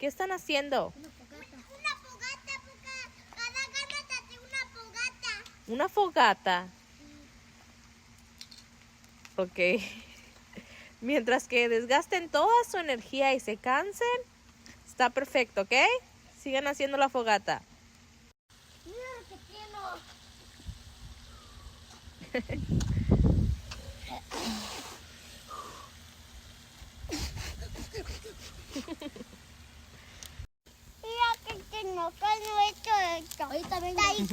¿Qué están haciendo? Una fogata, porque cada gana te hace una fogata. ¿Una fogata? Ok. Mientras que desgasten toda su energía y se cansen, está perfecto, ¿ok? Sigan haciendo la fogata. Mira lo que tiene. Mira que tengo, que no he hecho esto. Ahorita vengo. Ahí,